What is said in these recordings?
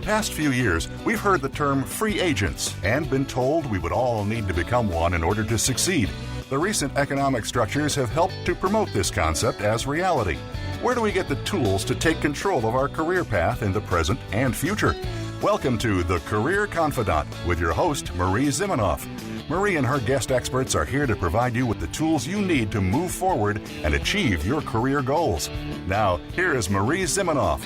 past few years, we've heard the term free agents and been told we would all need to become one in order to succeed. The recent economic structures have helped to promote this concept as reality. Where do we get the tools to take control of our career path in the present and future? Welcome to The Career Confidant with your host, Marie Zimenoff. Marie and her guest experts are here to provide you with the tools you need to move forward and achieve your career goals. Now, here is Marie Zimenoff.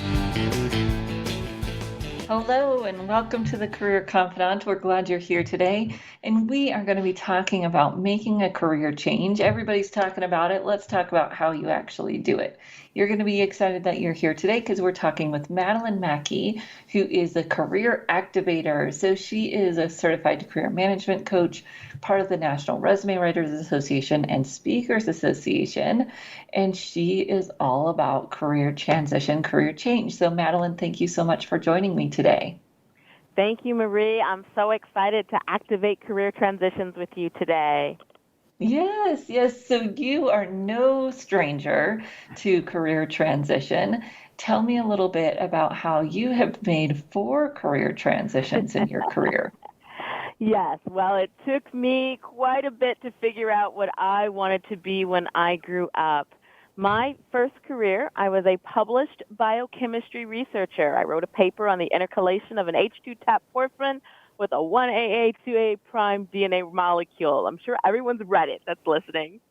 Hello and welcome to the Career Confidant. We're glad you're here today, and we are going to be talking about making a career change. Everybody's talking about it. Let's talk about how you actually do it. You're going to be excited that you're here today because we're talking with Madeline Mackey, who is a career activator. So she is a certified career management coach, part of the National Resume Writers Association and Speakers Association, and she is all about career transition, career change. So Madeline, thank you so much for joining me today. Thank you, Marie. I'm so excited to activate career transitions with you today. Yes. So you are no stranger to career transition. Tell me a little bit about how you have made 4 career transitions in your career. Yes, well, it took me quite a bit to figure out what I wanted to be when I grew up. My first career, I was a published biochemistry researcher. I wrote a paper on the intercalation of an H2 tap porphyrin with a 1AA, 2A prime DNA molecule. I'm sure everyone's read it that's listening.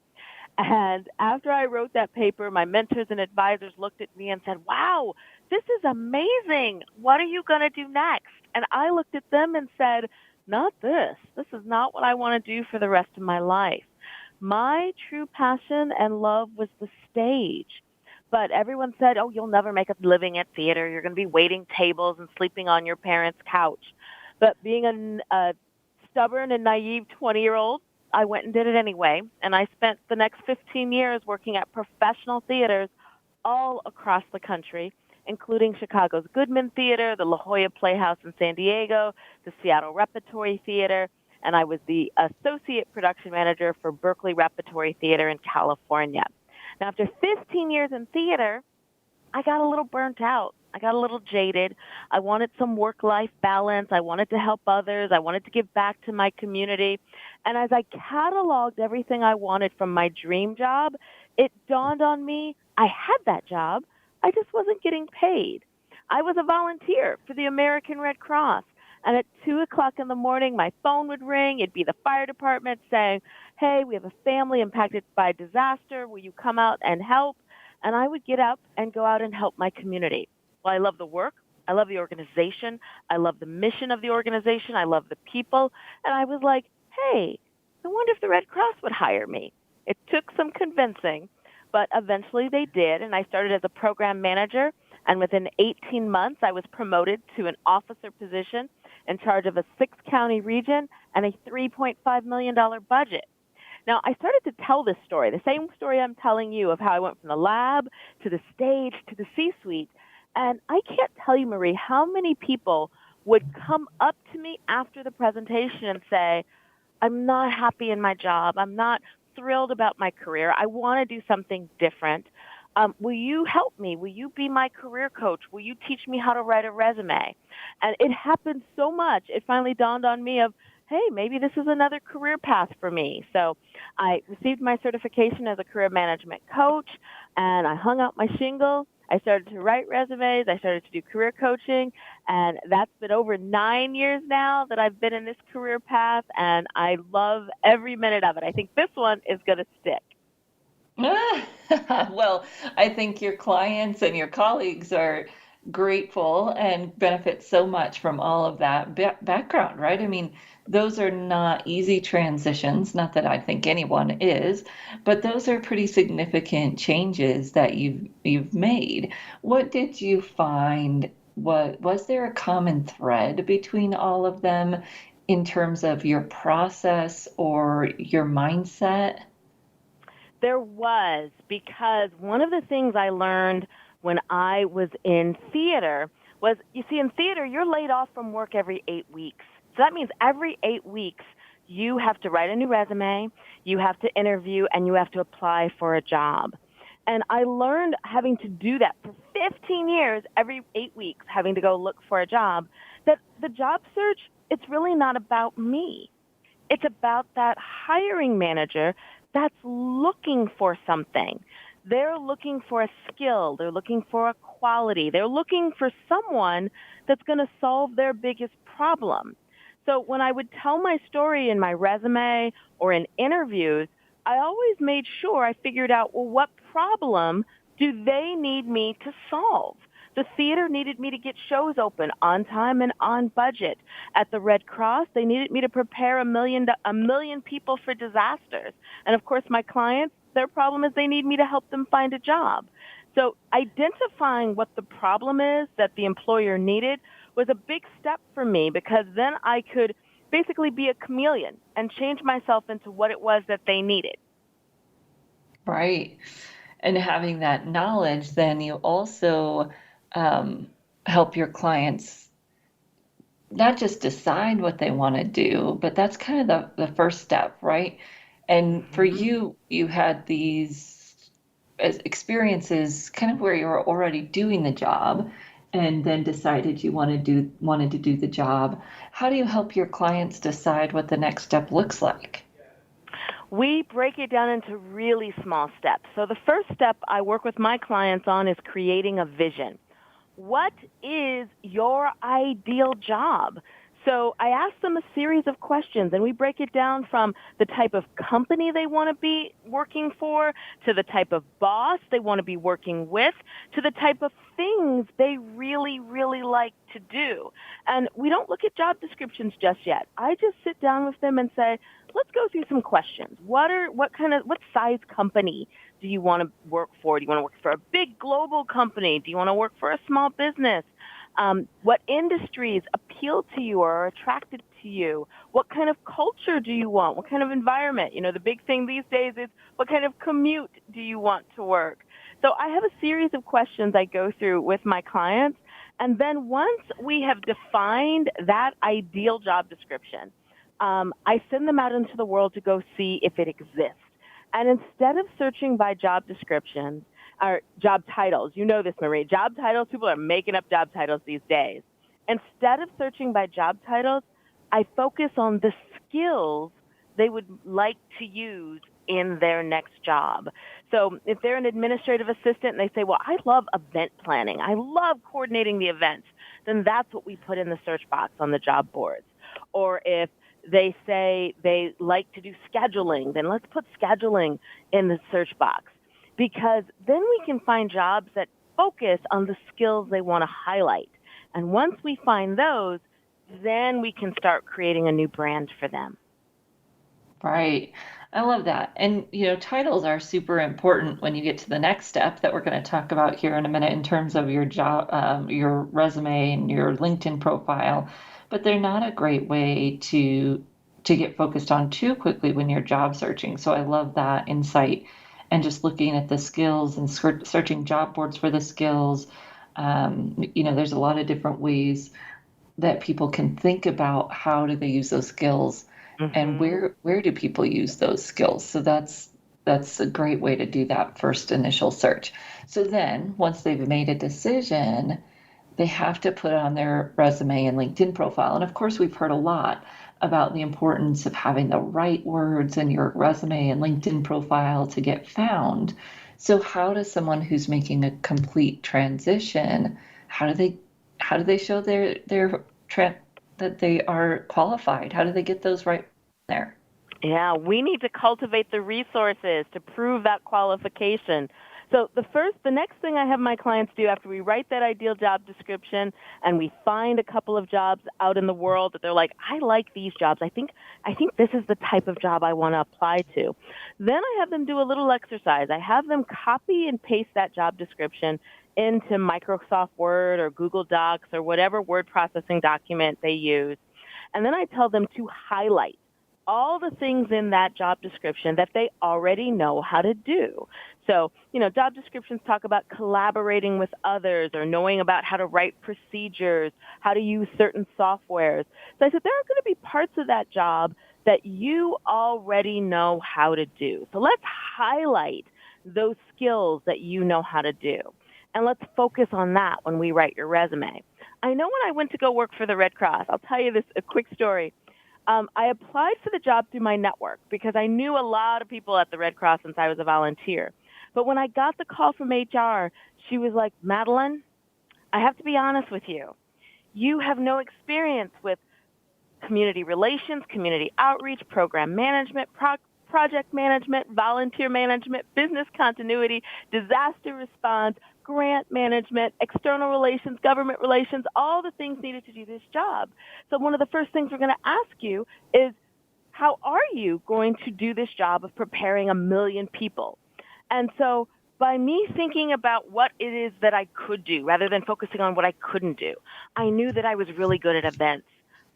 And after I wrote that paper, my mentors and advisors looked at me and said, wow, this is amazing. What are you going to do next? And I looked at them and said, not this. This is not what I want to do for the rest of my life. My true passion and love was the stage. But everyone said, oh, you'll never make a living at theater. You're going to be waiting tables and sleeping on your parents' couch. But being a stubborn and naive 20-year-old, I went and did it anyway. And I spent the next 15 years working at professional theaters all across the country, including Chicago's Goodman Theater, the La Jolla Playhouse in San Diego, the Seattle Repertory Theater, and I was the associate production manager for Berkeley Repertory Theater in California. Now, after 15 years in theater, I got a little burnt out. I got a little jaded. I wanted some work-life balance. I wanted to help others. I wanted to give back to my community. And as I cataloged everything I wanted from my dream job, it dawned on me I had that job. I just wasn't getting paid. I was a volunteer for the American Red Cross. And at 2 o'clock in the morning, my phone would ring. It'd be the fire department saying, hey, we have a family impacted by disaster. Will you come out and help? And I would get up and go out and help my community. Well, I love the work. I love the organization. I love the mission of the organization. I love the people. And I was like, hey, I wonder if the Red Cross would hire me. It took some convincing, but eventually they did. And I started as a program manager. And within 18 months, I was promoted to an officer position in charge of a 6-county region and a $3.5 million budget. Now, I started to tell this story, the same story I'm telling you of how I went from the lab to the stage to the C-suite. And I can't tell you, Marie, how many people would come up to me after the presentation and say, I'm not happy in my job. I'm not thrilled about my career. I want to do something different. Will you help me? Will you be my career coach? Will you teach me how to write a resume? And it happened so much, it finally dawned on me of, hey, maybe this is another career path for me. So I received my certification as a career management coach, and I hung out my shingle. I started to write resumes. I started to do career coaching, and that's been over 9 years now that I've been in this career path, and I love every minute of it. I think this one is going to stick. Well, I think your clients and your colleagues are grateful and benefit so much from all of that background, right? I mean, those are not easy transitions, not that I think anyone is, but those are pretty significant changes that you've made. What did you find? What was there a common thread between all of them in terms of your process or your mindset? There was, because one of the things I learned when I was in theater was, you see, in theater, you're laid off from work every 8 weeks. So that means every 8 weeks, you have to write a new resume, you have to interview, and you have to apply for a job. And I learned having to do that for 15 years, every 8 weeks, having to go look for a job, that the job search, it's really not about me. It's about that hiring manager that's looking for something. They're looking for a skill. They're looking for a quality. They're looking for someone that's going to solve their biggest problem. So when I would tell my story in my resume or in interviews, I always made sure I figured out, well, what problem do they need me to solve? The theater needed me to get shows open on time and on budget. At the Red Cross, they needed me to prepare a million people for disasters. And of course, my clients, their problem is they need me to help them find a job. So identifying what the problem is that the employer needed was a big step for me, because then I could basically be a chameleon and change myself into what it was that they needed. Right. And having that knowledge, then you also help your clients not just decide what they want to do, but that's kind of the first step, right? And for you, you had these experiences kind of where you were already doing the job and then decided you wanted to do the job. How do you help your clients decide what the next step looks like? We break it down into really small steps. So the first step I work with my clients on is creating a vision. What is your ideal job? So I ask them a series of questions, and we break it down from the type of company they want to be working for, to the type of boss they want to be working with, to the type of things they really, really like to do. And we don't look at job descriptions just yet. I just sit down with them and say, let's go through some questions. What size company do you want to work for? Do you want to work for a big global company? Do you want to work for a small business? What industries appeal to you or are attracted to you? What kind of culture do you want? What kind of environment? You know, the big thing these days is what kind of commute do you want to work? So I have a series of questions I go through with my clients. And then once we have defined that ideal job description, I send them out into the world to go see if it exists. And instead of searching by job descriptions, or job titles, you know this, Marie, job titles, people are making up job titles these days. Instead of searching by job titles, I focus on the skills they would like to use in their next job. So if they're an administrative assistant and they say, well, I love event planning, I love coordinating the events, then that's what we put in the search box on the job boards. Or if they say they like to do scheduling, then let's put scheduling in the search box, because then we can find jobs that focus on the skills they want to highlight. And once we find those, then we can start creating a new brand for them. Right. I love that. And, titles are super important when you get to the next step that we're going to talk about here in a minute in terms of your job, your resume and your LinkedIn profile. But they're not a great way to get focused on too quickly when you're job searching. So I love that insight. And just looking at the skills and searching job boards for the skills. There's a lot of different ways that people can think about how do they use those skills and where do people use those skills. So that's a great way to do that first initial search. So then once they've made a decision, they have to put on their resume and LinkedIn profile. And of course, we've heard a lot about the importance of having the right words in your resume and LinkedIn profile to get found. So how does someone who's making a complete transition, how do they show that they are qualified? How do they get those right there? Yeah, we need to cultivate the resources to prove that qualification. So the next thing I have my clients do after we write that ideal job description and we find a couple of jobs out in the world that they're like, I like these jobs. I think this is the type of job I want to apply to. Then I have them do a little exercise. I have them copy and paste that job description into Microsoft Word or Google Docs or whatever word processing document they use. And then I tell them to highlight all the things in that job description that they already know how to do. So, job descriptions talk about collaborating with others or knowing about how to write procedures, how to use certain softwares. So I said, there are going to be parts of that job that you already know how to do. So let's highlight those skills that you know how to do. And let's focus on that when we write your resume. I know when I went to go work for the Red Cross, I'll tell you a quick story. I applied for the job through my network because I knew a lot of people at the Red Cross since I was a volunteer. But when I got the call from HR, she was like, Madeline, I have to be honest with you. You have no experience with community relations, community outreach, program management, project management, volunteer management, business continuity, disaster response, grant management, external relations, government relations, all the things needed to do this job. So one of the first things we're going to ask you is, how are you going to do this job of preparing 1 million people? And so by me thinking about what it is that I could do rather than focusing on what I couldn't do, I knew that I was really good at events.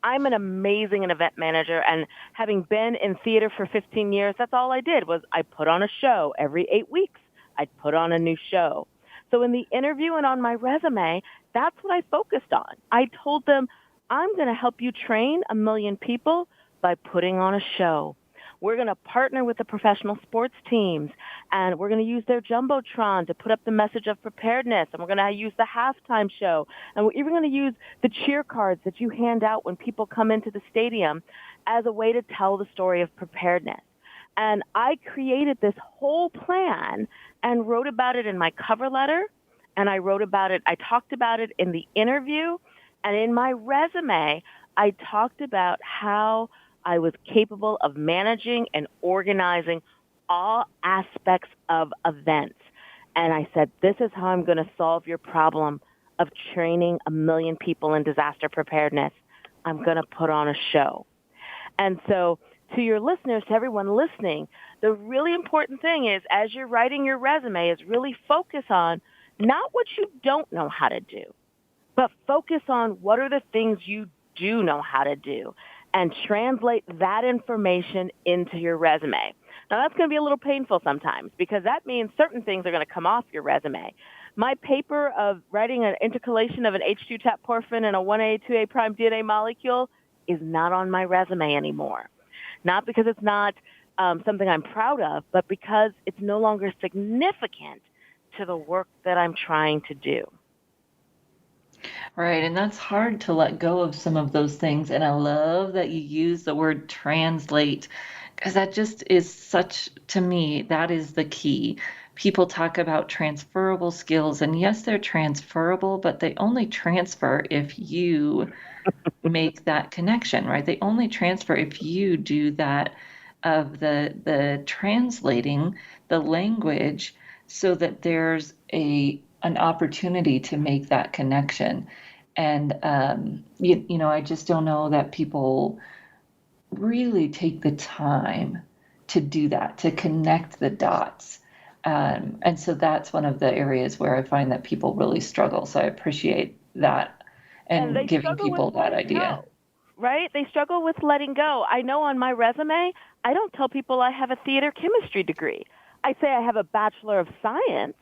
I'm an amazing event manager, and having been in theater for 15 years, that's all I did was I put on a show every 8 weeks. I'd put on a new show. So in the interview and on my resume, that's what I focused on. I told them, I'm going to help you train 1 million people by putting on a show. We're going to partner with the professional sports teams, and we're going to use their Jumbotron to put up the message of preparedness, and we're going to use the halftime show, and we're even going to use the cheer cards that you hand out when people come into the stadium as a way to tell the story of preparedness. And I created this whole plan and wrote about it in my cover letter, and I talked about it in the interview, and in my resume, I talked about how I was capable of managing and organizing all aspects of events. And I said, this is how I'm going to solve your problem of training 1 million people in disaster preparedness. I'm going to put on a show. And so to your listeners, to everyone listening, the really important thing is, as you're writing your resume, is really focus on not what you don't know how to do, but focus on what are the things you do know how to do, and translate that information into your resume. Now, that's going to be a little painful sometimes because that means certain things are going to come off your resume. My paper of writing an intercalation of an H2-tap porphin and a 1A, 2A prime DNA molecule is not on my resume anymore. Not because it's not something I'm proud of, but because it's no longer significant to the work that I'm trying to do. Right, and that's hard to let go of some of those things. And I love that you use the word translate, because that just is such, to me, that is the key. People talk about transferable skills, and yes, they're transferable, but they only transfer if you make that connection, right? They only transfer if you do that of the translating the language so that there's an opportunity to make that connection. And, I just don't know that people really take the time to do that, to connect the dots. And so that's one of the areas where I find that people really struggle. So I appreciate that and giving people that idea. Right? They struggle with letting go. I know on my resume, I don't tell people I have a theater chemistry degree. I say I have a Bachelor of Science,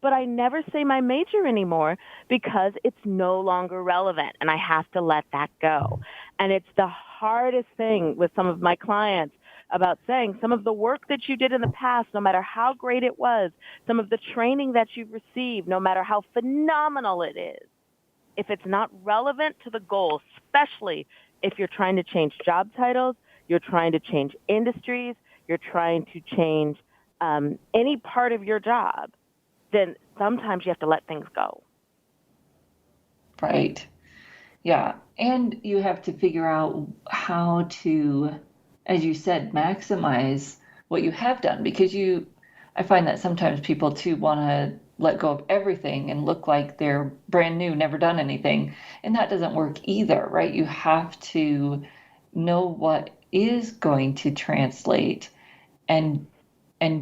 but I never say my major anymore because it's no longer relevant, and I have to let that go. And it's the hardest thing with some of my clients about saying some of the work that you did in the past, no matter how great it was, some of the training that you've received, no matter how phenomenal it is, if it's not relevant to the goal, especially if you're trying to change job titles, you're trying to change industries, you're trying to change any part of your job, then sometimes you have to let things go. Right. Yeah. And you have to figure out how to, as you said, maximize what you have done, because I find that sometimes people too want to let go of everything and look like they're brand new, never done anything. And that doesn't work either, right? You have to know what is going to translate and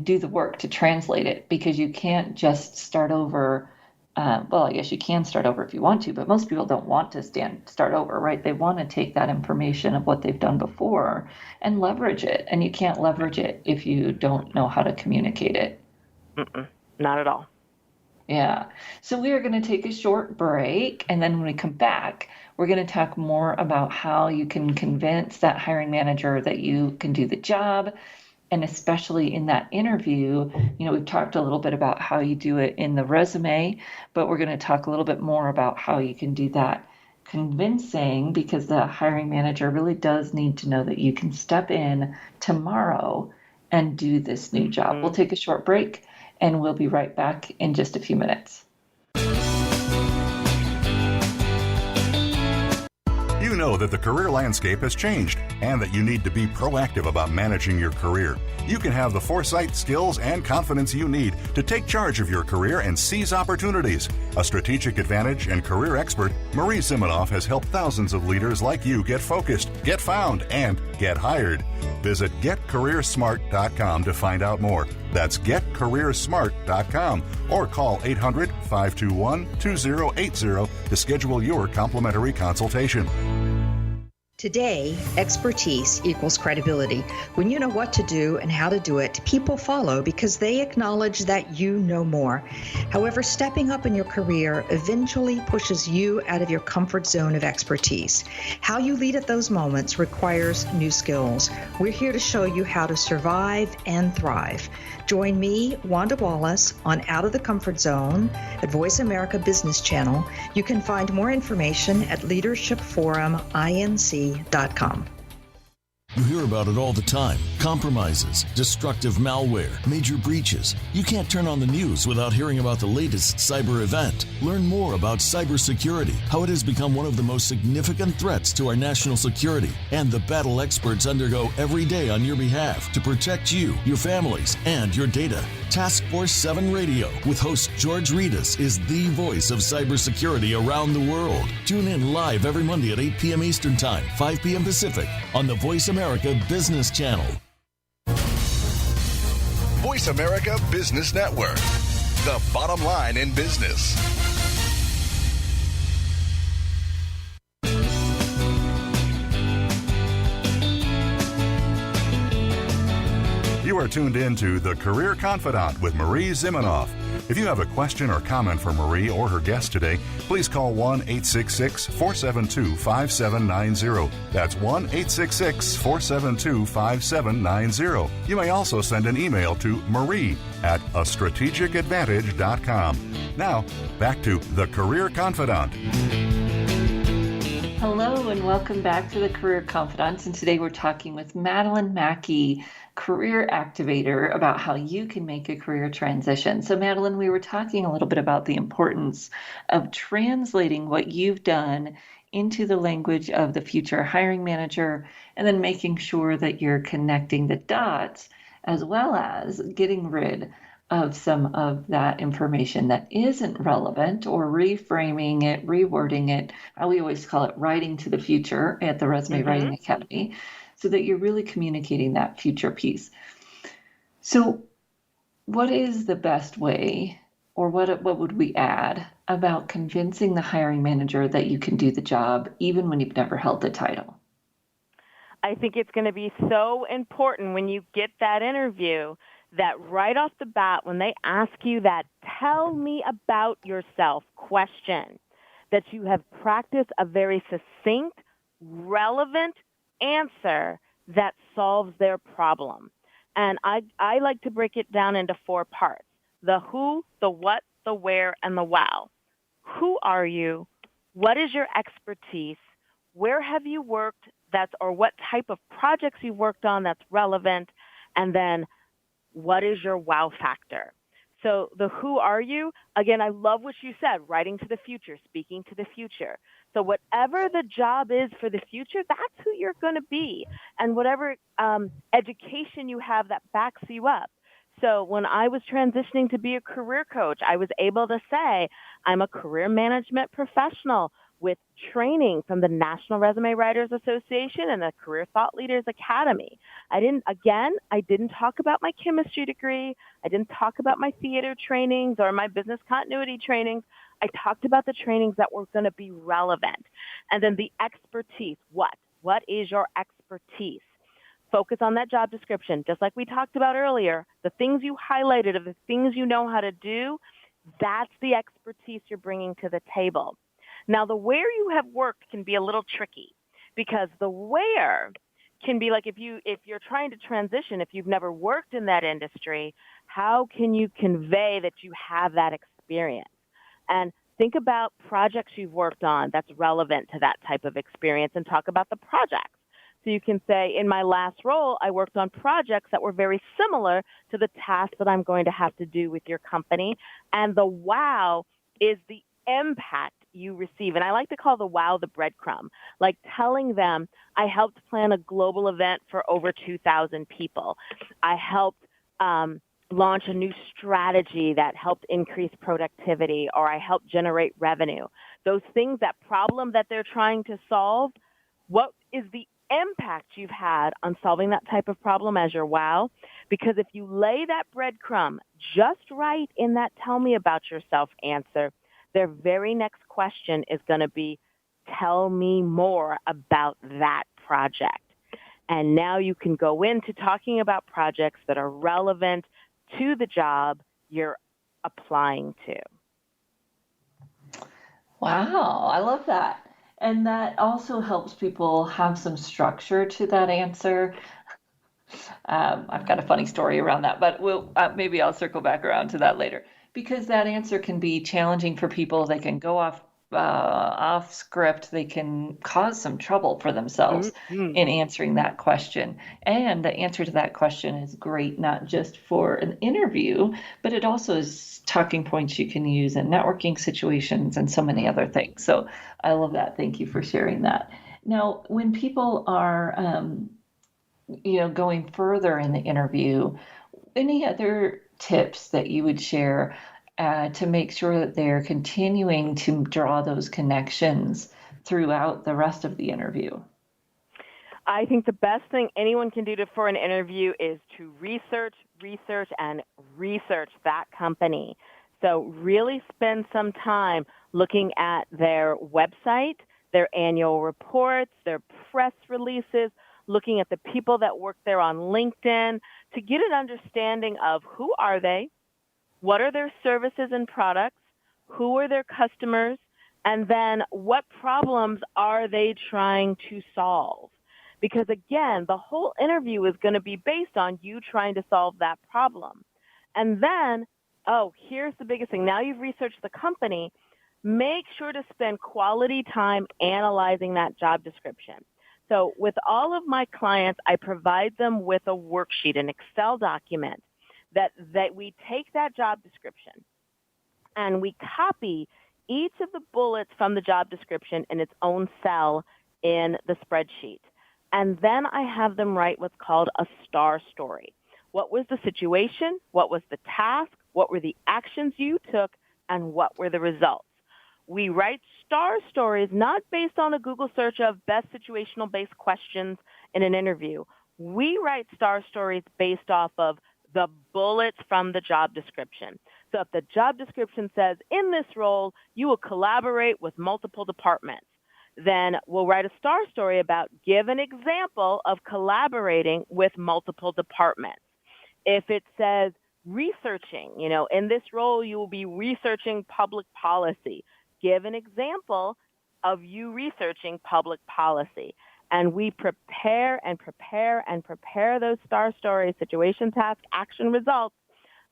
do the work to translate it, because you can't just start over. Well, I guess you can start over if you want to, but most people don't want to start over, right? They want to take that information of what they've done before and leverage it. And you can't leverage it if you don't know how to communicate it. Not at all. Yeah. So we are going to take a short break. And then when we come back, we're going to talk more about how you can convince that hiring manager that you can do the job, And especially in that interview, we've talked a little bit about how you do it in the resume, but we're going to talk a little bit more about how you can do that convincing, because the hiring manager really does need to know that you can step in tomorrow and do this new job. We'll take a short break and we'll be right back in just a few minutes. You know that the career landscape has changed and that you need to be proactive about managing your career. You can have the foresight, skills, and confidence you need to take charge of your career and seize opportunities. A strategic advantage and career expert, Marie Zimenoff has helped thousands of leaders like you get focused, get found, and get hired. Visit getcareersmart.com to find out more. That's getcareersmart.com or call 800-521-2080 to schedule your complimentary consultation. Today, expertise equals credibility. When you know what to do and how to do it, people follow because they acknowledge that you know more. However, stepping up in your career eventually pushes you out of your comfort zone of expertise. How you lead at those moments requires new skills. We're here to show you how to survive and thrive. Join me, Wanda Wallace, on Out of the Comfort Zone at Voice America Business Channel. You can find more information at leadershipforuminc.com. You hear about it all the time. Compromises, destructive malware, major breaches. You can't turn on the news without hearing about the latest cyber event. Learn more about cybersecurity, how it has become one of the most significant threats to our national security, and the battle experts undergo every day on your behalf to protect you, your families, and your data. Task Force 7 Radio with host George Reedus is the voice of cybersecurity around the world. Tune in live every Monday at 8 p.m. Eastern Time, 5 p.m. Pacific on the Voice America Business Channel. Voice America Business Network, the bottom line in business. You are tuned in to The Career Confidant with Marie Zimenoff. If you have a question or comment for Marie or her guest today, please call 1-866-472-5790. That's 1-866-472-5790. You may also send an email to marie@astrategicadvantage.com. Now, back to The Career Confidant. Hello and welcome back to The Career Confidant. And today we're talking with Madeline Mackey, career activator, about how you can make a career transition. So Madeline, we were talking a little bit about the importance of translating what you've done into the language of the future hiring manager, and then making sure that you're connecting the dots, as well as getting rid of some of that information that isn't relevant, or reframing it, rewording it. We always call it writing to the future at the Resume Writing Academy, so that you're really communicating that future piece. So what is the best way, or what would we add about convincing the hiring manager that you can do the job even when you've never held the title? I think it's going to be so important when you get that interview that right off the bat, when they ask you that "tell me about yourself" question, that you have practiced a very succinct, relevant answer that solves their problem. And I like to break it down into 4 parts: the who, the what, the where, and the wow. Who are you? What is your expertise? Where have you worked or what type of projects you've worked on that's relevant? And then what is your wow factor? So the who are you, again, I love what you said, writing to the future, speaking to the future. So whatever the job is for the future, that's who you're going to be. And whatever education you have that backs you up. So when I was transitioning to be a career coach, I was able to say, I'm a career management professional with training from the National Resume Writers Association and the Career Thought Leaders Academy. I didn't talk about my chemistry degree. I didn't talk about my theater trainings or my business continuity trainings. I talked about the trainings that were going to be relevant. And then the expertise. What is your expertise? Focus on that job description. Just like we talked about earlier, the things you highlighted of the things you know how to do, that's the expertise you're bringing to the table. Now, the where you have worked can be a little tricky, because the where can be like if you're trying to transition, if you've never worked in that industry, how can you convey that you have that experience? And think about projects you've worked on that's relevant to that type of experience and talk about the projects. So you can say, in my last role, I worked on projects that were very similar to the tasks that I'm going to have to do with your company. And the wow is the impact you receive. And I like to call the wow the breadcrumb, like telling them, I helped plan a global event for over 2,000 people. I helped launch a new strategy that helped increase productivity, or I helped generate revenue. Those things, that problem that they're trying to solve, what is the impact you've had on solving that type of problem as your wow? Because if you lay that breadcrumb just right in that tell me about yourself answer, their very next question is going to be, tell me more about that project. And now you can go into talking about projects that are relevant to the job you're applying to. Wow, I love that. And that also helps people have some structure to that answer. I've got a funny story around that, but maybe I'll circle back around to that later. Because that answer can be challenging for people. They can go off script. They can cause some trouble for themselves in answering that question. And the answer to that question is great, not just for an interview, but it also is talking points you can use in networking situations and so many other things. So I love that. Thank you for sharing that. Now, when people are, going further in the interview, any other tips that you would share to make sure that they're continuing to draw those connections throughout the rest of the interview? I think the best thing anyone can do for an interview is to research that company. So really spend some time looking at their website, their annual reports, their press releases, looking at the people that work there on LinkedIn to get an understanding of who are they, what are their services and products, who are their customers, and then what problems are they trying to solve? Because again, the whole interview is going to be based on you trying to solve that problem. And then, here's the biggest thing. Now you've researched the company, make sure to spend quality time analyzing that job description. So with all of my clients, I provide them with a worksheet, an Excel document, that we take that job description and we copy each of the bullets from the job description in its own cell in the spreadsheet. And then I have them write what's called a STAR story. What was the situation? What was the task? What were the actions you took? And what were the results? We write STAR stories not based on a Google search of best situational-based questions in an interview. We write STAR stories based off of the bullets from the job description. So if the job description says, in this role, you will collaborate with multiple departments, then we'll write a STAR story about give an example of collaborating with multiple departments. If it says researching, in this role, you will be researching public policy. Give an example of you researching public policy. And we prepare those STAR stories, situation, task, action, results,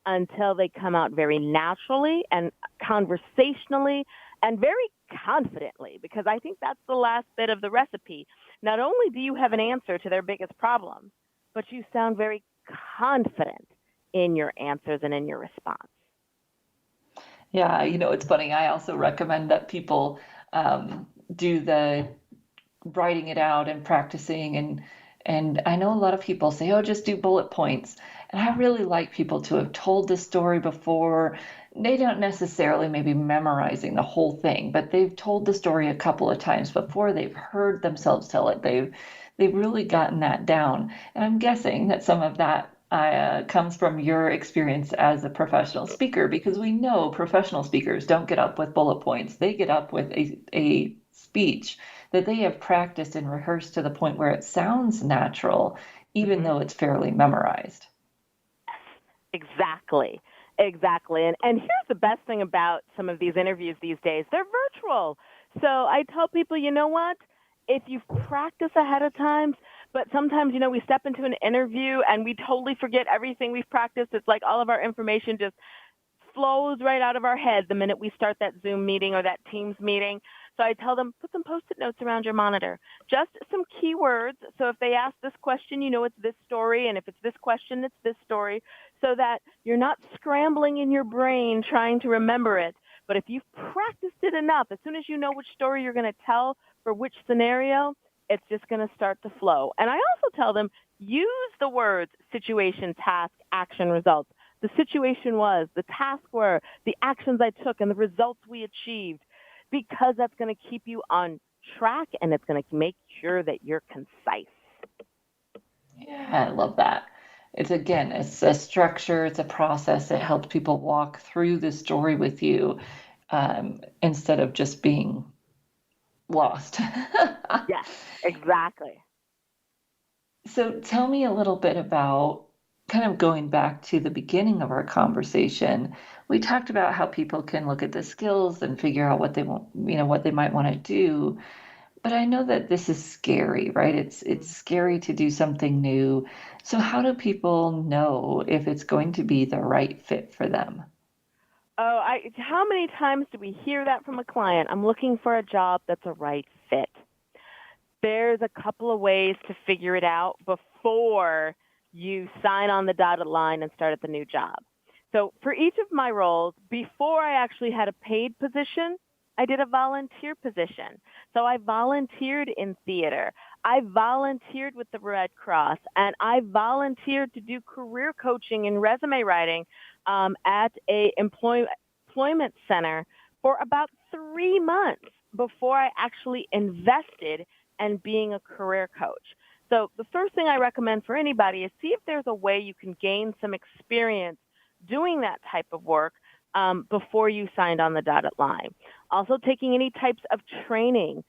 until they come out very naturally and conversationally and very confidently, because I think that's the last bit of the recipe. Not only do you have an answer to their biggest problem, but you sound very confident in your answers and in your response. Yeah, it's funny. I also recommend that people do the writing it out and practicing. And I know a lot of people say, just do bullet points. And I really like people to have told the story before. They don't necessarily maybe memorizing the whole thing, but they've told the story a couple of times before. They've heard themselves tell it. They've really gotten that down. And I'm guessing that some of that comes from your experience as a professional speaker, because we know professional speakers don't get up with bullet points. They get up with a speech that they have practiced and rehearsed to the point where it sounds natural, even though it's fairly memorized. Exactly. And here's the best thing about some of these interviews these days. They're virtual. So I tell people, you know what? If you've practiced ahead of time, But sometimes, we step into an interview and we totally forget everything we've practiced. It's like all of our information just flows right out of our head the minute we start that Zoom meeting or that Teams meeting. So I tell them, put some Post-it notes around your monitor, just some keywords. So if they ask this question, it's this story. And if it's this question, it's this story, so that you're not scrambling in your brain trying to remember it. But if you've practiced it enough, as soon as you know which story you're going to tell for which scenario, it's just going to start to flow. And I also tell them, use the words situation, task, action, results. The situation was, the tasks were, the actions I took, and the results we achieved, because that's going to keep you on track and it's going to make sure that you're concise. Yeah, I love that. It's a structure, it's a process. It helps people walk through the story with you instead of just being lost. Yes, exactly. So tell me a little bit about, kind of going back to the beginning of our conversation. We talked about how people can look at the skills and figure out what they want, what they might want to do. But I know that this is scary, right? It's scary to do something new. So how do people know if it's going to be the right fit for them? Oh, how many times do we hear that from a client? I'm looking for a job that's a right fit. There's a couple of ways to figure it out before you sign on the dotted line and start at the new job. So for each of my roles, before I actually had a paid position, I did a volunteer position. So I volunteered in theater. I volunteered with the Red Cross, and I volunteered to do career coaching and resume writing at a employment center for about 3 months before I actually invested in being a career coach. So the first thing I recommend for anybody is see if there's a way you can gain some experience doing that type of work before you signed on the dotted line. Also, taking any types of training,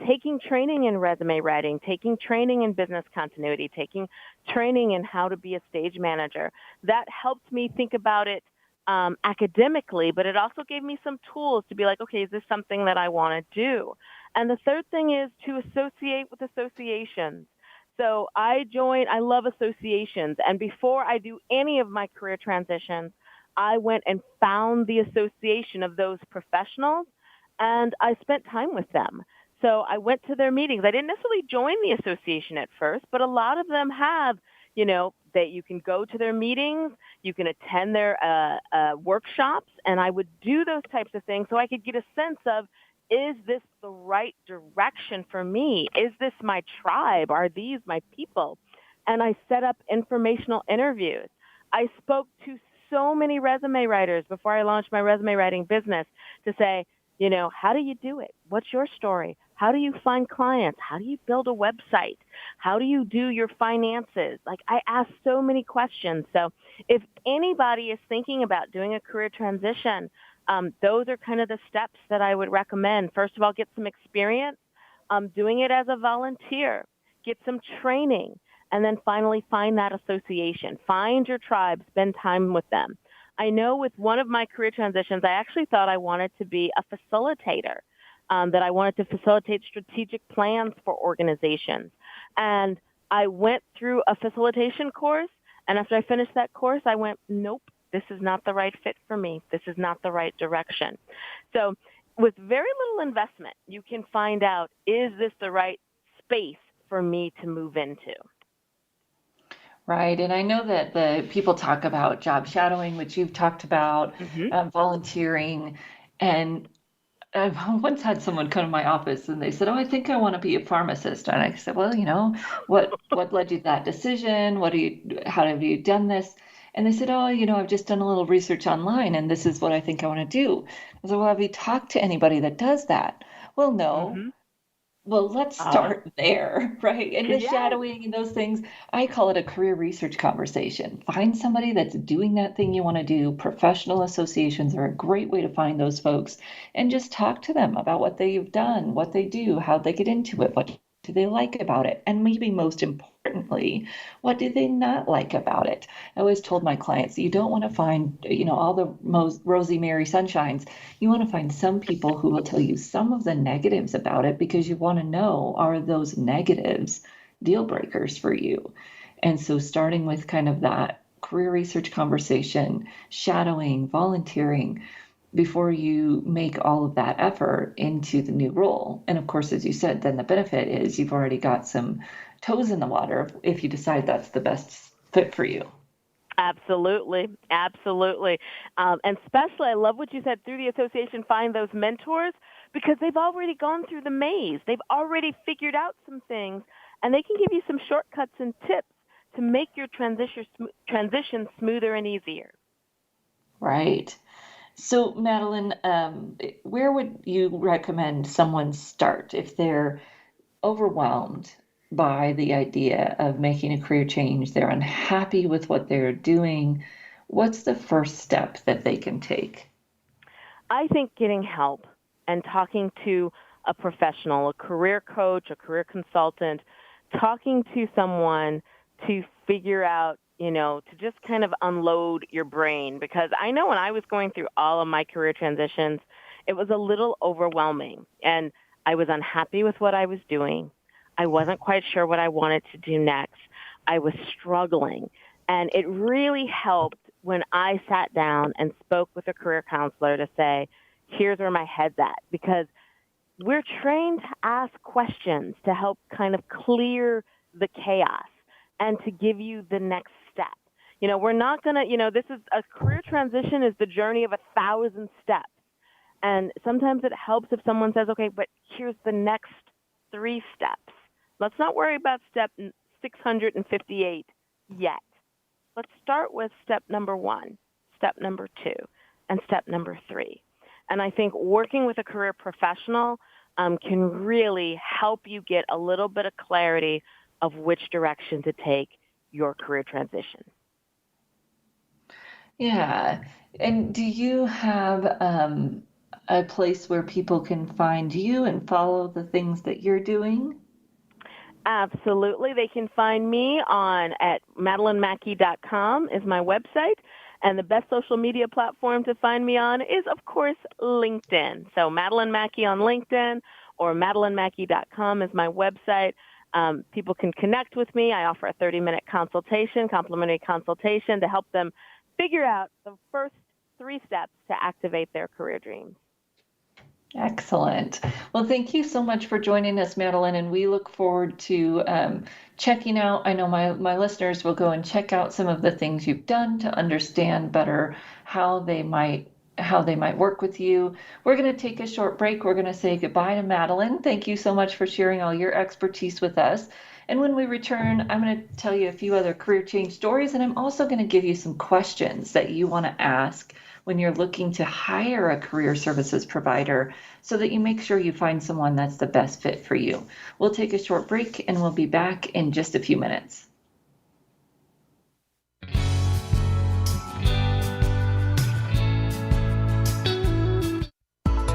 taking training in resume writing, taking training in business continuity, taking training in how to be a stage manager. That helped me think about it academically, but it also gave me some tools to be like, okay, is this something that I want to do? And the third thing is to associate with associations. So I love associations. And before I do any of my career transitions, I went and found the association of those professionals, and I spent time with them. So I went to their meetings. I didn't necessarily join the association at first, but a lot of them have, that you can go to their meetings, you can attend their workshops, and I would do those types of things so I could get a sense of, is this the right direction for me? Is this my tribe? Are these my people? And I set up informational interviews. I spoke to so many resume writers before I launched my resume writing business to say, how do you do it? What's your story? How do you find clients? How do you build a website? How do you do your finances? Like, I asked so many questions. So if anybody is thinking about doing a career transition, those are kind of the steps that I would recommend. First of all, get some experience doing it as a volunteer, get some training, and then finally find that association. Find your tribe, spend time with them. I know with one of my career transitions, I actually thought I wanted to be a facilitator, that I wanted to facilitate strategic plans for organizations. And I went through a facilitation course, and after I finished that course, I went, nope, this is not the right fit for me. This is not the right direction. So with very little investment, you can find out, is this the right space for me to move into? Right. And I know that the people talk about job shadowing, which you've talked about, volunteering. And I once had someone come to my office and they said, oh, I think I want to be a pharmacist. And I said, well, what led you to that decision? How have you done this? And they said, oh, I've just done a little research online and this is what I think I want to do. I said, well, have you talked to anybody that does that? Well, no. Well, let's start there, right? And the shadowing and those things, I call it a career research conversation. Find somebody that's doing that thing you want to do. Professional associations are a great way to find those folks and just talk to them about what they've done, what they do, how they get into it, what do they like about it, and maybe most importantly, what do they not like about it? I always told my clients, you don't want to find, all the most rosy Mary sunshines. You want to find some people who will tell you some of the negatives about it because you want to know, are those negatives deal breakers for you. And so starting with kind of that career research conversation, shadowing, volunteering, before you make all of that effort into the new role. And of course, as you said, then the benefit is you've already got some toes in the water if you decide that's the best fit for you. Absolutely. Absolutely. And especially, I love what you said, through the association, find those mentors, because they've already gone through the maze. They've already figured out some things, and they can give you some shortcuts and tips to make your transition smoother and easier. Right. So, Madeline, where would you recommend someone start if they're overwhelmed by the idea of making a career change? They're unhappy with what they're doing. What's the first step that they can take? I think getting help and talking to a professional, a career coach, a career consultant, talking to someone to figure out, to just kind of unload your brain. Because I know when I was going through all of my career transitions, it was a little overwhelming, and I was unhappy with what I was doing. I wasn't quite sure what I wanted to do next. I was struggling, and it really helped when I sat down and spoke with a career counselor to say, here's where my head's at, because we're trained to ask questions to help kind of clear the chaos and to give you the next step. We're not going to, this is a career transition is the journey of 1,000 steps. And sometimes it helps if someone says, okay, but here's the next 3 steps. Let's not worry about step 658 yet. Let's start with step number 1, step number 2, and step number 3. And I think working with a career professional can really help you get a little bit of clarity of which direction to take your career transition. Yeah. And do you have a place where people can find you and follow the things that you're doing? Absolutely. They can find me at MadelineMackey.com is my website. And the best social media platform to find me on is, of course, LinkedIn. So Madeline Mackey on LinkedIn, or MadelineMackey.com is my website. People can connect with me. I offer a 30-minute complimentary consultation to help them figure out the first 3 steps to activate their career dreams. Excellent. Well, thank you so much for joining us, Madeline, and we look forward to checking out. I know my listeners will go and check out some of the things you've done to understand better how they might work with you. We're going to take a short break. We're going to say goodbye to Madeline. Thank you so much for sharing all your expertise with us. And when we return, I'm going to tell you a few other career change stories, and I'm also going to give you some questions that you want to ask when you're looking to hire a career services provider so that you make sure you find someone that's the best fit for you. We'll take a short break and we'll be back in just a few minutes.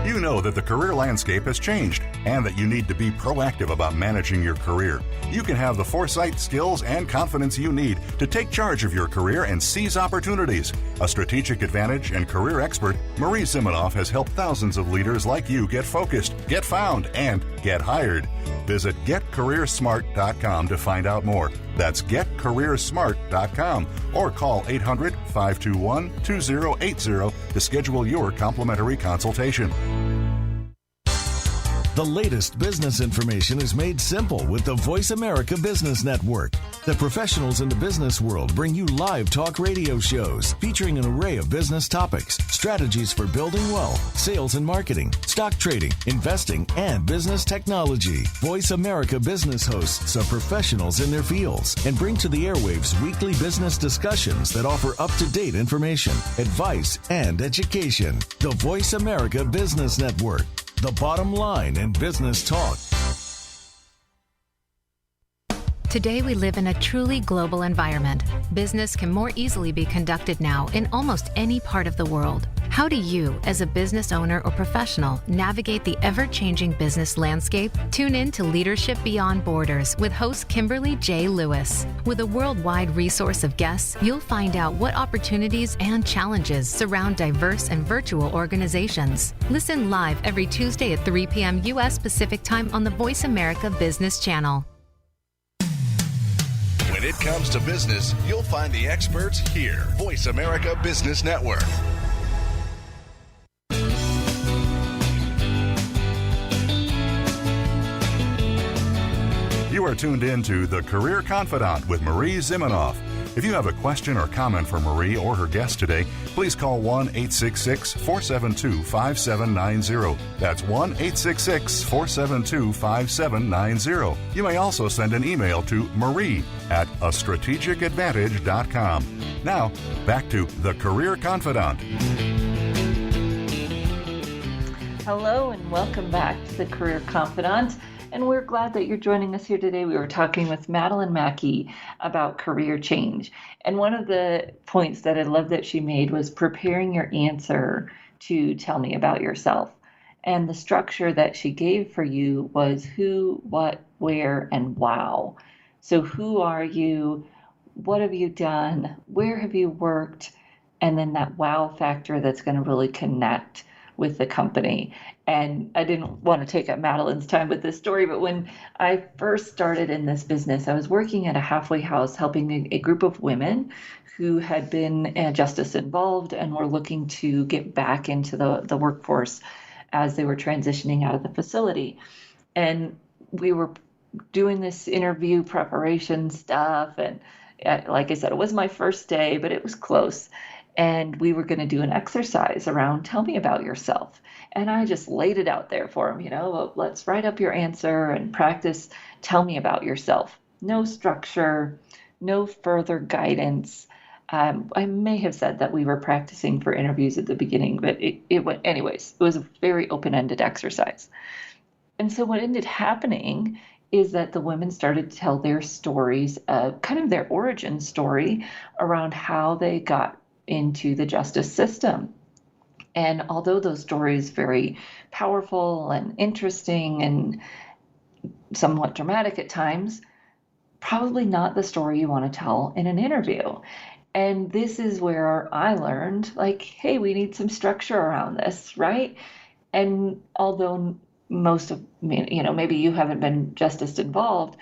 You know that the career landscape has changed and that you need to be proactive about managing your career. You can have the foresight, skills, and confidence you need to take charge of your career and seize opportunities. A strategic advantage and career expert, Marie Zimenoff has helped thousands of leaders like you get focused, get found, and get hired. Visit getcareersmart.com to find out more. That's getcareersmart.com or call 800-521-2080 to schedule your complimentary consultation. The latest business information is made simple with the Voice America Business Network. The professionals in the business world bring you live talk radio shows featuring an array of business topics, strategies for building wealth, sales and marketing, stock trading, investing, and business technology. Voice America Business hosts are professionals in their fields and bring to the airwaves weekly business discussions that offer up-to-date information, advice, and education. The Voice America Business Network. The bottom line in business talk. Today we live in a truly global environment. Business can more easily be conducted now in almost any part of the world. How do you, as a business owner or professional, navigate the ever-changing business landscape? Tune in to Leadership Beyond Borders with host Kimberly J. Lewis. With a worldwide resource of guests, you'll find out what opportunities and challenges surround diverse and virtual organizations. Listen live every Tuesday at 3 p.m. U.S. Pacific Time on the Voice America Business Channel. When it comes to business, you'll find the experts here. Voice America Business Network. You are tuned in to The Career Confidant with Marie Zimenoff. If you have a question or comment for Marie or her guest today, please call 1-866-472-5790. That's 1-866-472-5790. You may also send an email to marie@astrategicadvantage.com. Now, back to The Career Confidant. Hello and welcome back to The Career Confidant. And we're glad that you're joining us here today. We were talking with Madeline Mackey about career change. And one of the points that I love that she made was preparing your answer to tell me about yourself. And the structure that she gave for you was who, what, where, and wow. So who are you? What have you done? Where have you worked? And then that wow factor that's going to really connect with the company. And I didn't want to take up Madeline's time with this story, but when I first started in this business, I was working at a halfway house helping a group of women who had been justice involved and were looking to get back into the workforce as they were transitioning out of the facility. And we were doing this interview preparation stuff. And like I said, it was my first day, but it was close. And we were going to do an exercise around tell me about yourself. And I just laid it out there for them, let's write up your answer and practice. Tell me about yourself. No structure, no further guidance. I may have said that we were practicing for interviews at the beginning, but it went anyways. It was a very open-ended exercise. And so what ended happening is that the women started to tell their stories, kind of their origin story around how they got into the justice system. And although those stories very powerful and interesting and somewhat dramatic at times, probably not the story you want to tell in an interview. And this is where I learned, hey, we need some structure around this, right? And although most of, maybe you haven't been justice involved,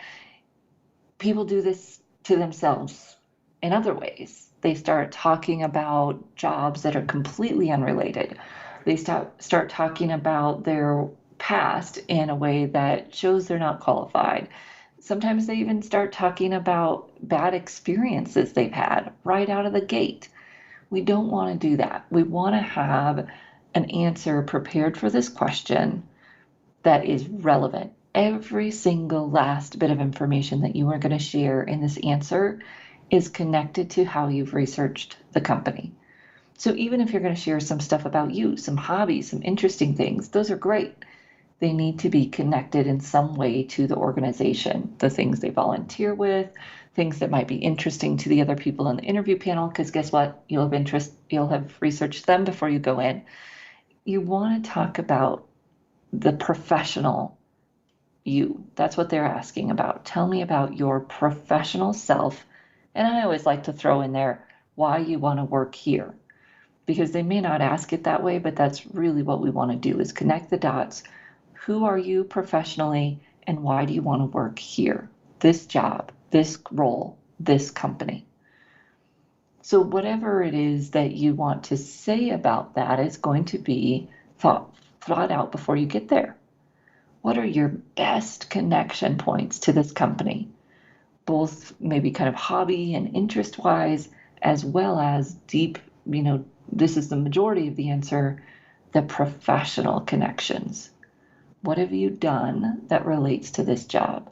people do this to themselves in other ways. They start talking about jobs that are completely unrelated. They start talking about their past in a way that shows they're not qualified. Sometimes they even start talking about bad experiences they've had right out of the gate. We don't want to do that. We want to have an answer prepared for this question that is relevant. Every single last bit of information that you are going to share in this answer is connected to how you've researched the company. So even if you're going to share some stuff about you, some hobbies, some interesting things, those are great. They need to be connected in some way to the organization, the things they volunteer with, things that might be interesting to the other people in the interview panel, because guess what? You'll have researched them before you go in. You want to talk about the professional you. That's what they're asking about. Tell me about your professional self. And I always like to throw in there why you want to work here, because they may not ask it that way, but that's really what we want to do is connect the dots. Who are you professionally and why do you want to work here? This job, this role, this company. So whatever it is that you want to say about that is going to be thought out before you get there. What are your best connection points to this company? Both maybe kind of hobby and interest wise, as well as deep, this is the majority of the answer, the professional connections. What have you done that relates to this job?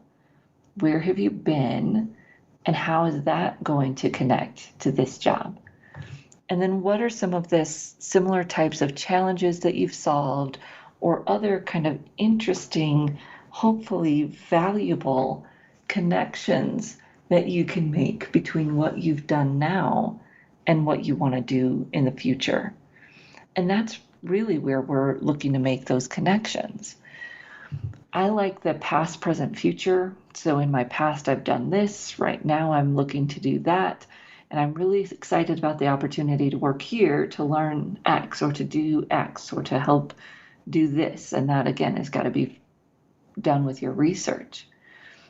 Where have you been? And how is that going to connect to this job? And then what are some of the similar types of challenges that you've solved or other kind of interesting, hopefully valuable connections that you can make between what you've done now and what you want to do in the future. And that's really where we're looking to make those connections. I like the past, present, future. So in my past, I've done this. Right now, I'm looking to do that. And I'm really excited about the opportunity to work here to learn X or to do X or to help do this. And that, again, has got to be done with your research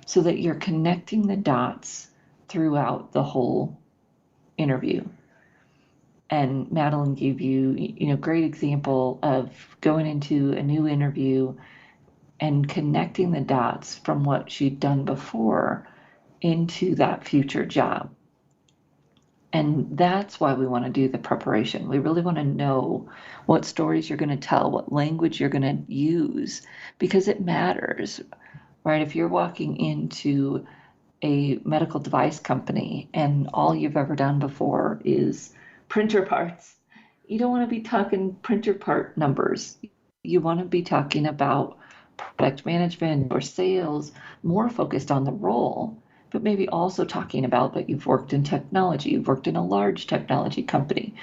so that you're connecting the dots throughout the whole interview. And Madeline gave you, great example of going into a new interview and connecting the dots from what she'd done before into that future job. And that's why we want to do the preparation. We really want to know what stories you're going to tell, what language you're going to use, because it matters, right? If you're walking into a medical device company and all you've ever done before is printer parts, you don't want to be talking printer part numbers. You want to be talking about product management or sales, more focused on the role, but maybe also talking about that you've worked in technology, you've worked in a large technology company.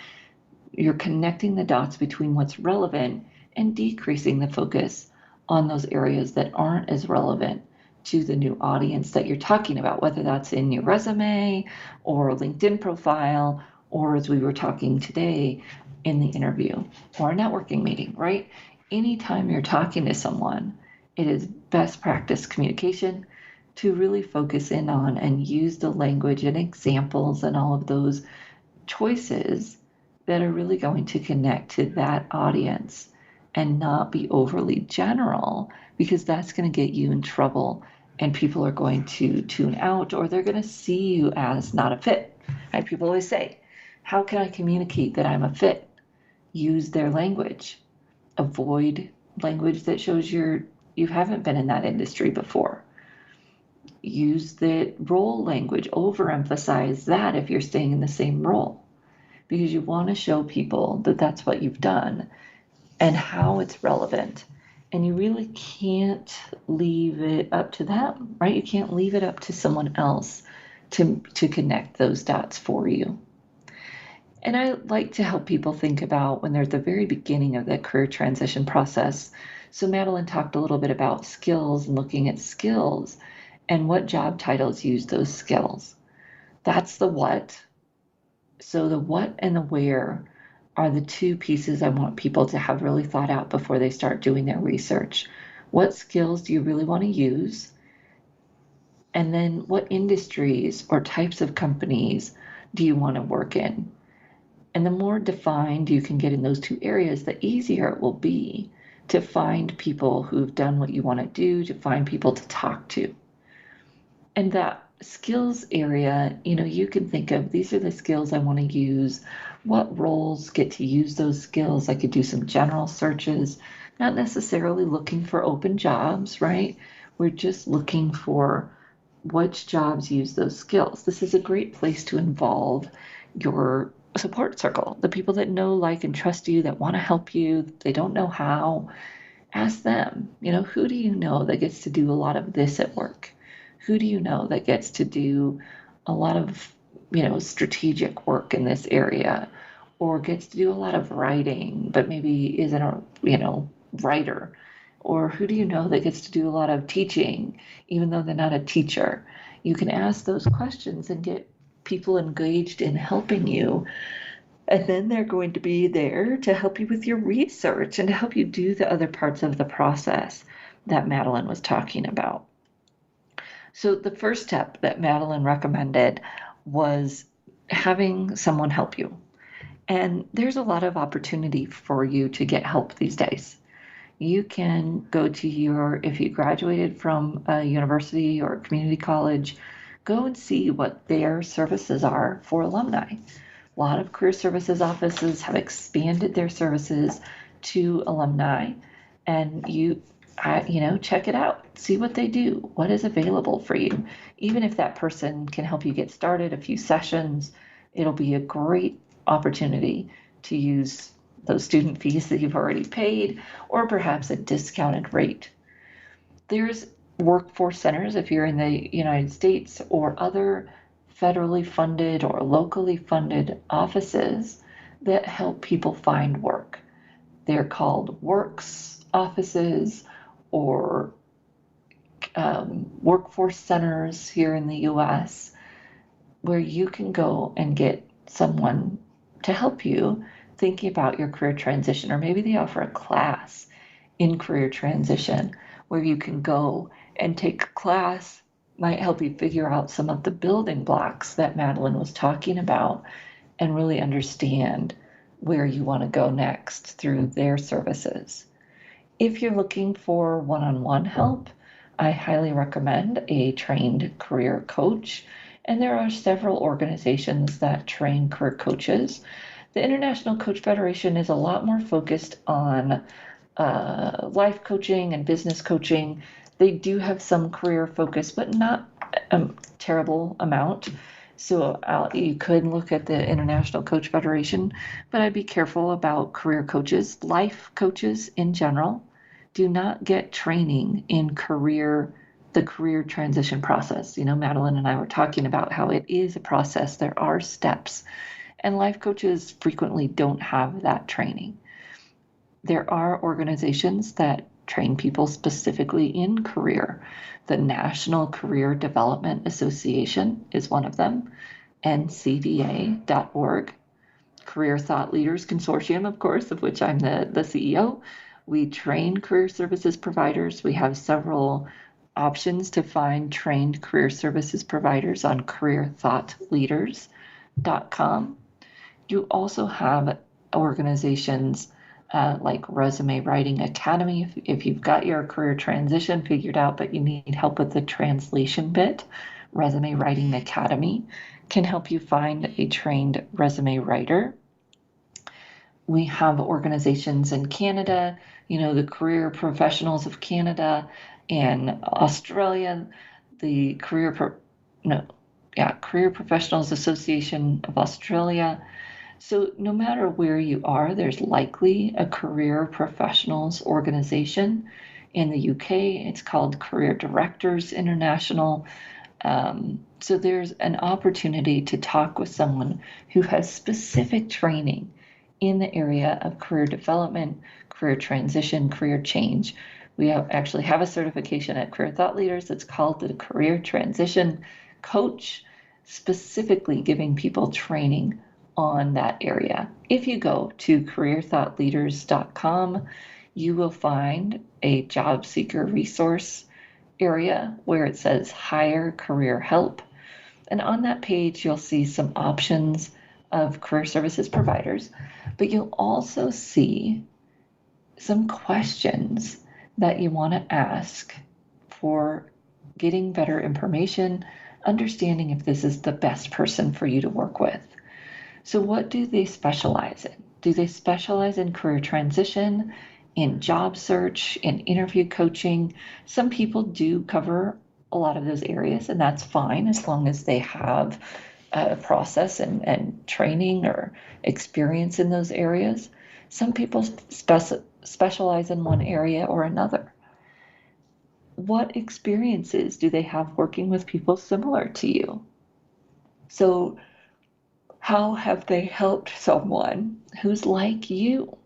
You're connecting the dots between what's relevant and decreasing the focus on those areas that aren't as relevant to the new audience that you're talking about, whether that's in your resume or LinkedIn profile, or as we were talking today in the interview or a networking meeting, right? Anytime you're talking to someone, it is best practice communication to really focus in on and use the language and examples and all of those choices that are really going to connect to that audience and not be overly general, because that's going to get you in trouble and people are going to tune out, or they're going to see you as not a fit. Right? People always say, how can I communicate that I'm a fit? Use their language. Avoid language that shows you haven't been in that industry before. Use the role language, overemphasize that if you're staying in the same role, because you want to show people that that's what you've done and how it's relevant. And you really can't leave it up to them, right? You can't leave it up to someone else to connect those dots for you. And I like to help people think about when they're at the very beginning of the career transition process. So Madeline talked a little bit about skills and looking at skills and what job titles use those skills. That's the what. So the what and the where are the two pieces I want people to have really thought out before they start doing their research. What skills do you really want to use? And then what industries or types of companies do you want to work in? And the more defined you can get in those two areas, the easier it will be to find people who've done what you want to do, to find people to talk to. And that skills area, you can think of, these are the skills I want to use. What roles get to use those skills? I could do some general searches, not necessarily looking for open jobs, right? We're just looking for which jobs use those skills. This is a great place to involve your support circle, the people that know, like, and trust you, that want to help you. They don't know how. Ask them, who do you know that gets to do a lot of this at work? Who do you know that gets to do a lot of, strategic work in this area, or gets to do a lot of writing, but maybe isn't a, writer? Or who do you know that gets to do a lot of teaching, even though they're not a teacher? You can ask those questions and get people engaged in helping you. And then they're going to be there to help you with your research and to help you do the other parts of the process that Madeline was talking about. So the first step that Madeline recommended was having someone help you. And there's a lot of opportunity for you to get help these days. You can go to if you graduated from a university or a community college, go and see what their services are for alumni. A lot of career services offices have expanded their services to alumni, and check it out, see what they do, what is available for you. Even if that person can help you get started, a few sessions, it'll be a great opportunity to use those student fees that you've already paid, or perhaps a discounted rate. There's workforce centers if you're in the United States, or other federally funded or locally funded offices that help people find work. They're called Works offices or workforce centers here in the US, where you can go and get someone to help you thinking about your career transition. Or maybe they offer a class in career transition where you can go and take a class, might help you figure out some of the building blocks that Madeline was talking about and really understand where you want to go next through their services. If you're looking for one-on-one help, I highly recommend a trained career coach, and there are several organizations that train career coaches. The International Coach Federation is a lot more focused on life coaching and business coaching. They do have some career focus, but not a terrible amount. So you could look at the International Coach Federation, but I'd be careful about career coaches. Life coaches in general do not get training in the career transition process. Madeline and I were talking about how it is a process. There are steps, and life coaches frequently don't have that training. There are organizations that train people specifically in career. The National Career Development Association is one of them, ncda.org. Career Thought Leaders Consortium, of course, of which I'm the CEO. We train career services providers. We have several options to find trained career services providers on careerthoughtleaders.com. You also have organizations like Resume Writing Academy. If you've got your career transition figured out, but you need help with the translation bit, Resume Writing Academy can help you find a trained resume writer. We have organizations in Canada, the Career Professionals of Canada and Australia, the Career Professionals Association of Australia. So no matter where you are, there's likely a career professionals organization. In the UK, it's called Career Directors International. So there's an opportunity to talk with someone who has specific training in the area of career development, career transition, career change. We actually have a certification at Career Thought Leaders that's called the Career Transition Coach, specifically giving people training on that area. If you go to careerthoughtleaders.com, you will find a job seeker resource area where it says Hire Career Help. And on that page, you'll see some options of career services providers, but you'll also see some questions that you want to ask for getting better information, understanding if this is the best person for you to work with. So what do they specialize in? Do they specialize in career transition, in job search, in interview coaching? Some people do cover a lot of those areas, and that's fine as long as they have a process and training or experience in those areas. Some people specialize in one area or another. What experiences do they have working with people similar to you? So how have they helped someone who's like you?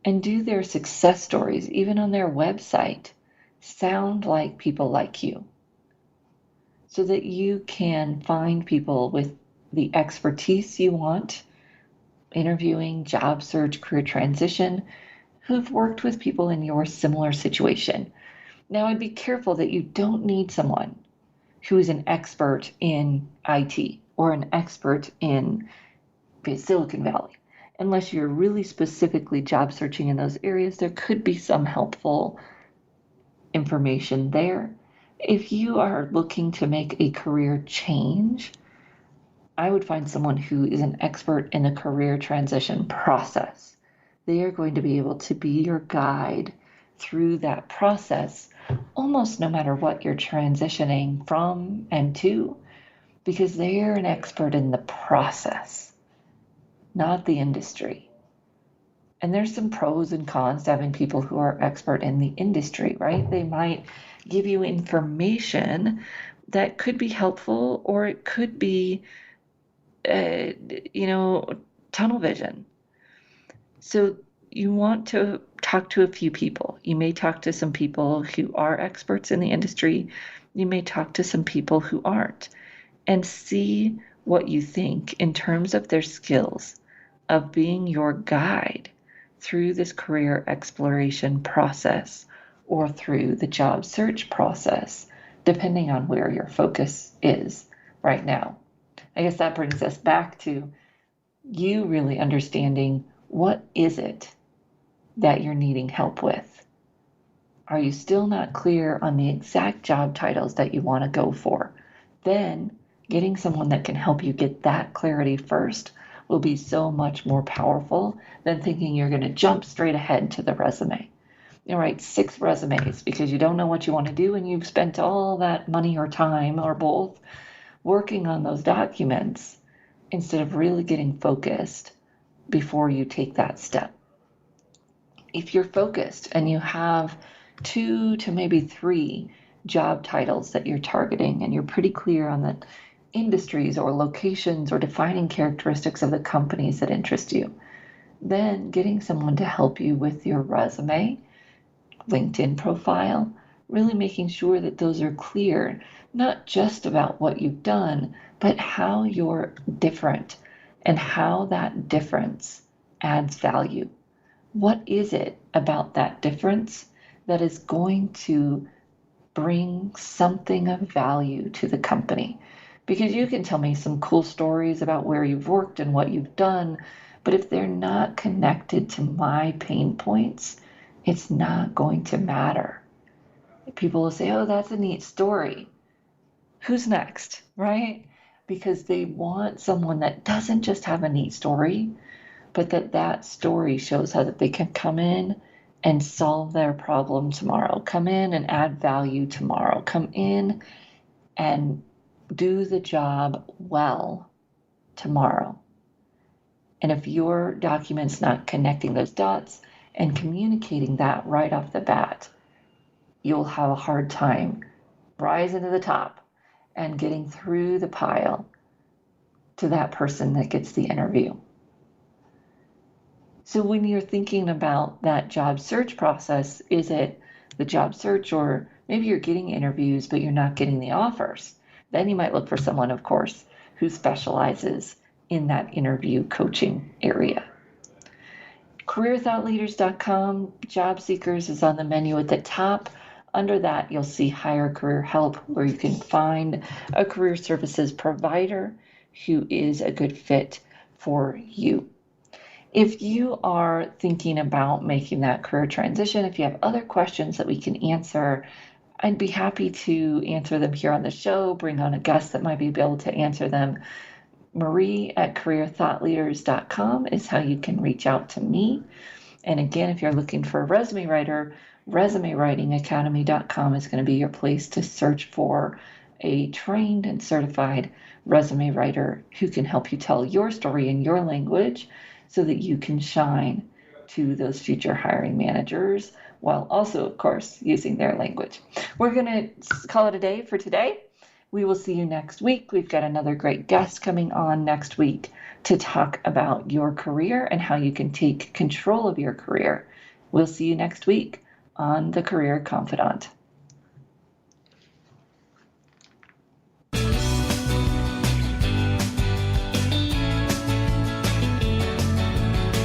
And do their success stories, even on their website, sound like people like you? So that you can find people with the expertise you want, interviewing, job search, career transition, who've worked with people in your similar situation. Now, I'd be careful that you don't need someone who is an expert in IT or an expert in Silicon Valley. Unless you're really specifically job searching in those areas, there could be some helpful information there. If you are looking to make a career change, I would find someone who is an expert in the career transition process. They are going to be able to be your guide through that process, almost no matter what you're transitioning from and to, because they're an expert in the process, not the industry. And there's some pros and cons to having people who are expert in the industry, right? They might give you information that could be helpful, or it could be, tunnel vision. So you want to talk to a few people. You may talk to some people who are experts in the industry. You may talk to some people who aren't, and see what you think in terms of their skills of being your guide through this career exploration process or through the job search process depending on where your focus is right now. I guess that brings us back to you really understanding, what is it that you're needing help with? Are you still not clear on the exact job titles that you want to go for? Then getting someone that can help you get that clarity first will be so much more powerful than thinking you're going to jump straight ahead to the resume. You write 6 resumes because you don't know what you want to do, and you've spent all that money or time or both working on those documents instead of really getting focused before you take that step. If you're focused and you have 2 to maybe 3 job titles that you're targeting, and you're pretty clear on the industries or locations or defining characteristics of the companies that interest you, then getting someone to help you with your resume, LinkedIn profile, really making sure that those are clear, not just about what you've done, but how you're different and how that difference adds value. What is it about that difference that is going to bring something of value to the company? Because you can tell me some cool stories about where you've worked and what you've done, but if they're not connected to my pain points, it's not going to matter. People will say, oh, that's a neat story. Who's next, right? Because they want someone that doesn't just have a neat story, but that story shows how that they can come in and solve their problem tomorrow, come in and add value tomorrow, come in and do the job well tomorrow. And if your document's not connecting those dots and communicating that right off the bat, you'll have a hard time rising to the top and getting through the pile to that person that gets the interview. So when you're thinking about that job search process, is it the job search, or maybe you're getting interviews but you're not getting the offers? Then you might look for someone, of course, who specializes in that interview coaching area. CareerThoughtLeaders.com, Job Seekers is on the menu at the top. Under that, you'll see Hire Career Help, where you can find a career services provider who is a good fit for you. If you are thinking about making that career transition, if you have other questions that we can answer, I'd be happy to answer them here on the show, bring on a guest that might be able to answer them. Marie at CareerThoughtLeaders.com is how you can reach out to me. And again, if you're looking for a resume writer, ResumeWritingAcademy.com is going to be your place to search for a trained and certified resume writer who can help you tell your story in your language so that you can shine to those future hiring managers, while also, of course, using their language. We're going to call it a day for today. We will see you next week. We've got another great guest coming on next week to talk about your career and how you can take control of your career. We'll see you next week on The Career Confidant.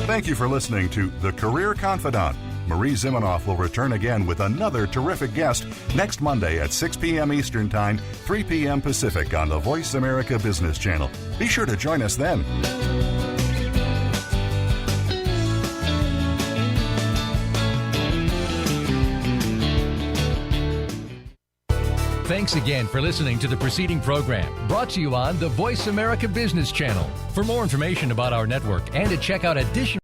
Thank you for listening to The Career Confidant. Marie Zimenoff will return again with another terrific guest next Monday at 6 p.m. Eastern Time, 3 p.m. Pacific on the Voice America Business Channel. Be sure to join us then. Thanks again for listening to the preceding program, brought to you on the Voice America Business Channel. For more information about our network and to check out additional